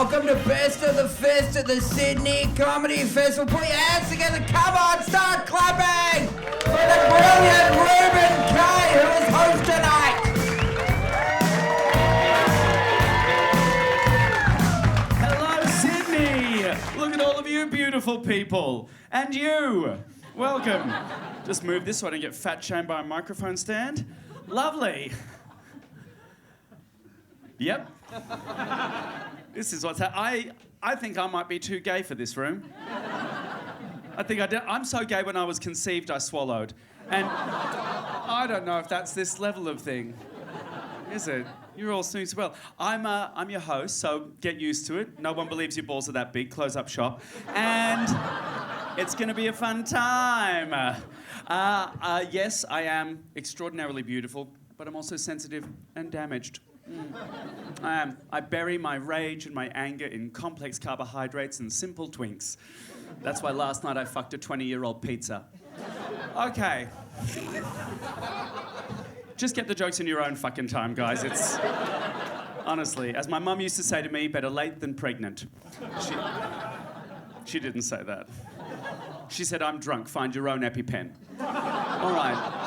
welcome to Best of the Fest at the Sydney Comedy Festival. Put your hands together, come on, start clapping for the brilliant Reuben Kaye, who is host tonight. Hello, Sydney. Look at all of you beautiful people. And you. Welcome. Just move this so I don't get fat shamed by a microphone stand. Lovely. Yep. This is what's happening. I think I might be too gay for this room. I think I did. I'm so gay when I was conceived I swallowed. And I don't know if that's this level of thing. Is it? You're all snooze well. I'm your host, so get used to it. No one believes your balls are that big. Close up shop. And it's going to be a fun time. Yes, I am extraordinarily beautiful, but I'm also sensitive and damaged. I am. I bury my rage and my anger in complex carbohydrates and simple twinks. That's why last night I fucked a 20-year-old pizza. Okay. Just get the jokes in your own fucking time, guys. It's... Honestly, as my mum used to say to me, better late than pregnant. She didn't say that. She said, I'm drunk, find your own EpiPen. All right.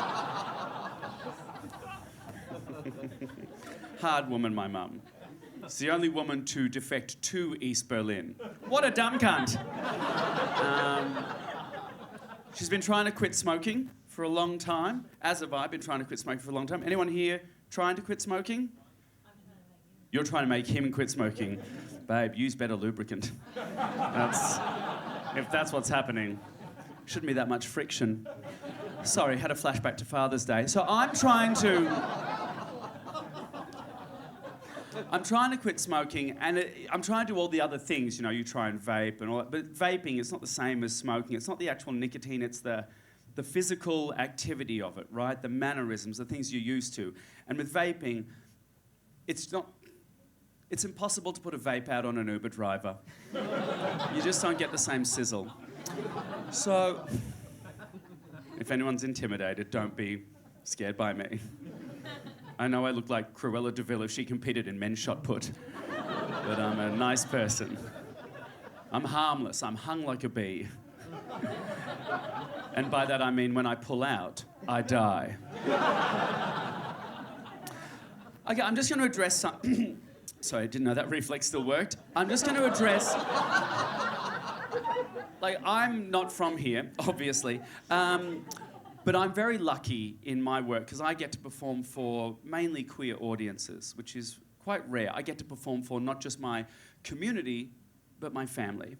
Hard woman, my mum. It's the only woman to defect to East Berlin. What a dumb cunt. She's been trying to quit smoking for a long time, as have I been trying to quit smoking for a long time. Anyone here trying to quit smoking? You're trying to make him quit smoking. Babe, use better lubricant. If that's what's happening. Shouldn't be that much friction. Sorry, had a flashback to Father's Day. So I'm trying to quit smoking, and I'm trying to do all the other things. You know, you try and vape and all that, but vaping, it's not the same as smoking. It's not the actual nicotine, it's the physical activity of it, right? The mannerisms, the things you're used to. And with vaping, it's impossible to put a vape out on an Uber driver. You just don't get the same sizzle. So, if anyone's intimidated, don't be scared by me. I know I look like Cruella de Vil if she competed in men's shot put, but I'm a nice person. I'm harmless. I'm hung like a bee. And by that I mean when I pull out, I die. Okay, I'm just going to address some... Sorry, I didn't know that reflex still worked. I'm just going to address... Like, I'm not from here, obviously. But I'm very lucky in my work because I get to perform for mainly queer audiences, which is quite rare. I get to perform for not just my community, but my family.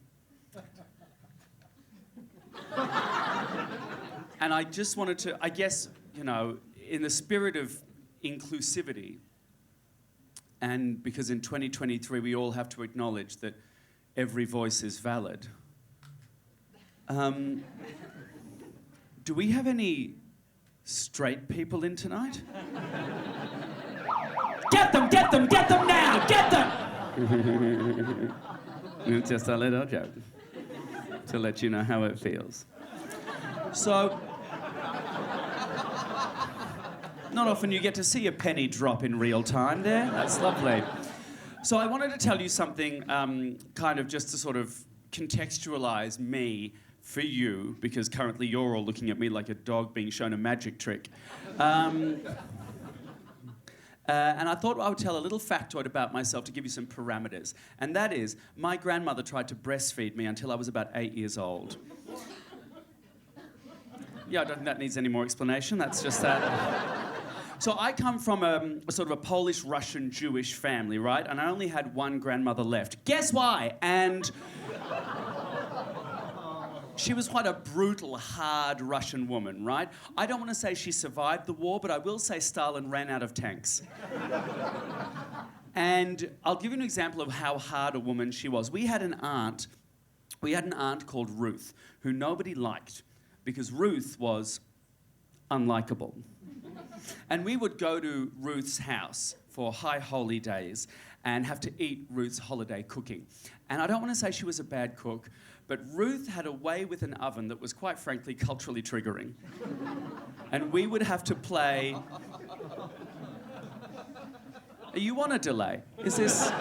And I just wanted to, I guess, you know, in the spirit of inclusivity, and because in 2023 we all have to acknowledge that every voice is valid, do we have any straight people in tonight? Get them now, get them! It's just a little joke to let you know how it feels. So, not often you get to see a penny drop in real time there. That's lovely. So I wanted to tell you something kind of just to sort of contextualize me for you, because currently you're all looking at me like a dog being shown a magic trick. And I thought I would tell a little factoid about myself to give you some parameters. And that is, my grandmother tried to breastfeed me until I was about 8 years old. Yeah, I don't think that needs any more explanation. That's just that. So I come from a sort of a Polish-Russian Jewish family, right? And I only had one grandmother left. Guess why? And she was quite a brutal, hard Russian woman, right? I don't want to say she survived the war, but I will say Stalin ran out of tanks. And I'll give you an example of how hard a woman she was. We had an aunt called Ruth, who nobody liked, because Ruth was unlikable. And we would go to Ruth's house for high holy days and have to eat Ruth's holiday cooking. And I don't want to say she was a bad cook, but Ruth had a way with an oven that was, quite frankly, culturally triggering. And we would have to play... Are you on a delay? Is this...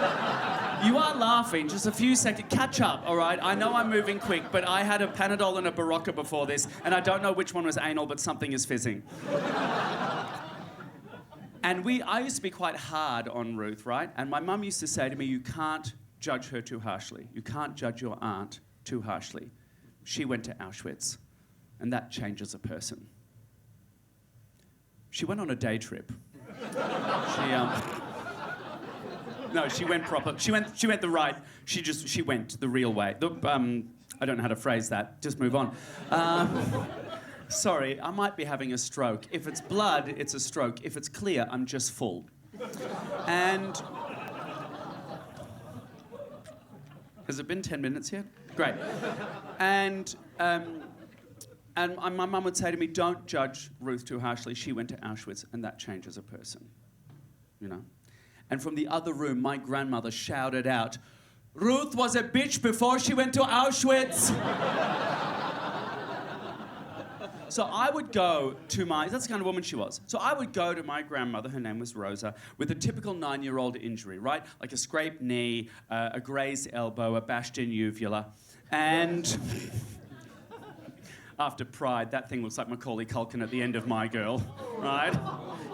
You are laughing, just a few seconds. Catch up, all right? I know I'm moving quick, but I had a Panadol and a Barocca before this, and I don't know which one was anal, but something is fizzing. And I used to be quite hard on Ruth, right? And my mum used to say to me, you can't judge her too harshly. You can't judge your aunt too harshly. She went to Auschwitz, and that changes a person. She went on a day trip. No, she went proper. She went the right. She went the real way. I don't know how to phrase that. Just move on. Sorry, I might be having a stroke. If it's blood, it's a stroke. If it's clear, I'm just full. And has it been 10 minutes yet? Great. And my mum would say to me, don't judge Ruth too harshly. She went to Auschwitz, and that changes a person. You know? And from the other room, my grandmother shouted out, Ruth was a bitch before she went to Auschwitz. So I would go to that's the kind of woman she was. So I would go to my grandmother, her name was Rosa, with a typical 9-year-old injury, right? Like a scraped knee, a grazed elbow, a bashed-in uvula. And after Pride, that thing looks like Macaulay Culkin at the end of My Girl, right?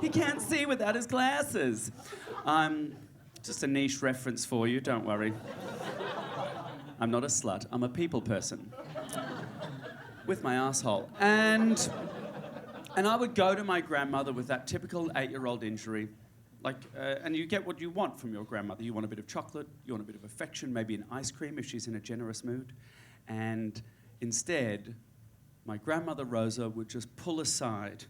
He can't see without his glasses. Just a niche reference for you, don't worry. I'm not a slut, I'm a people person. With my asshole. And I would go to my grandmother with that typical 8-year-old injury. And you get what you want from your grandmother. You want a bit of chocolate, you want a bit of affection, maybe an ice cream if she's in a generous mood. And instead, my grandmother Rosa would just pull aside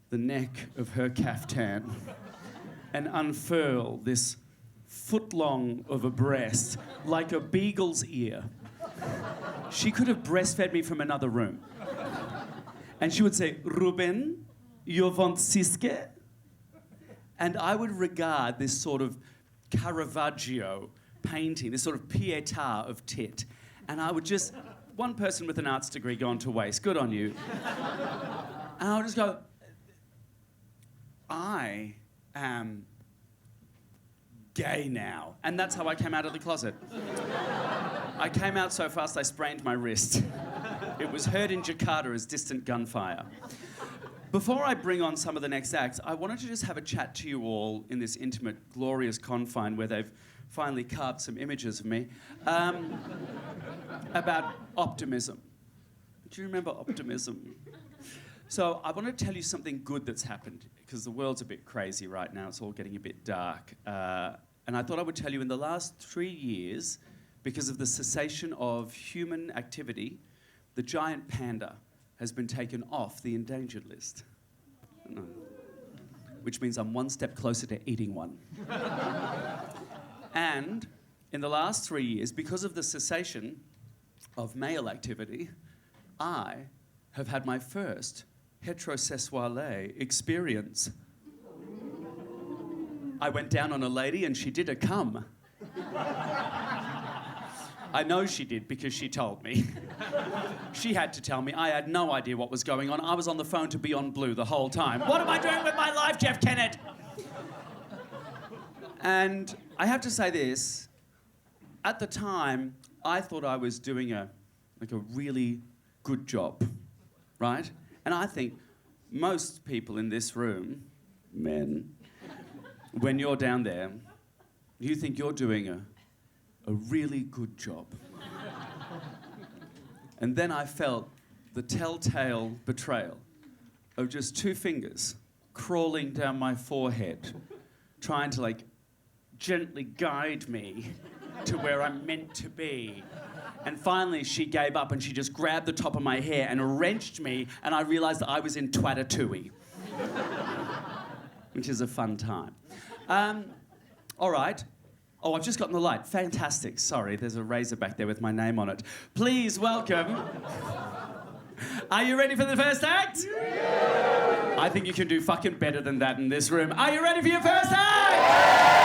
the neck of her caftan and unfurl this foot long of a breast like a beagle's ear. She could have breastfed me from another room. And she would say, Reuben, you want Siske? And I would regard this sort of Caravaggio painting, this sort of pietà of tit. And I would just, one person with an arts degree gone to waste, good on you. And I would just go, I am gay now. And that's how I came out of the closet. I came out so fast I sprained my wrist. It was heard in Jakarta as distant gunfire. Before I bring on some of the next acts, I wanted to just have a chat to you all in this intimate, glorious confine where they've finally carved some images of me, about optimism. Do you remember optimism? So I want to tell you something good that's happened, because the world's a bit crazy right now. It's all getting a bit dark. And I thought I would tell you in the last 3 years, because of the cessation of human activity, the giant panda has been taken off the endangered list. Which means I'm one step closer to eating one. And in the last 3 years, because of the cessation of male activity, I have had my first heterosexual experience. I went down on a lady and she did a cum. I know she did because she told me. She had to tell me. I had no idea what was going on. I was on the phone to Beyond Blue the whole time. What am I doing with my life, Jeff Kennett? And I have to say this. At the time, I thought I was doing a really good job, right? And I think most people in this room, men, when you're down there, you think you're doing a really good job. And then I felt the telltale betrayal of just 2 fingers crawling down my forehead, trying to gently guide me to where I'm meant to be. And finally she gave up and she just grabbed the top of my hair and wrenched me, and I realised that I was in Twatatooey. Which is a fun time. All right. Oh, I've just gotten the light. Fantastic. Sorry, there's a razor back there with my name on it. Please welcome... Are you ready for the first act? Yeah! I think you can do fucking better than that in this room. Are you ready for your first act? Yeah!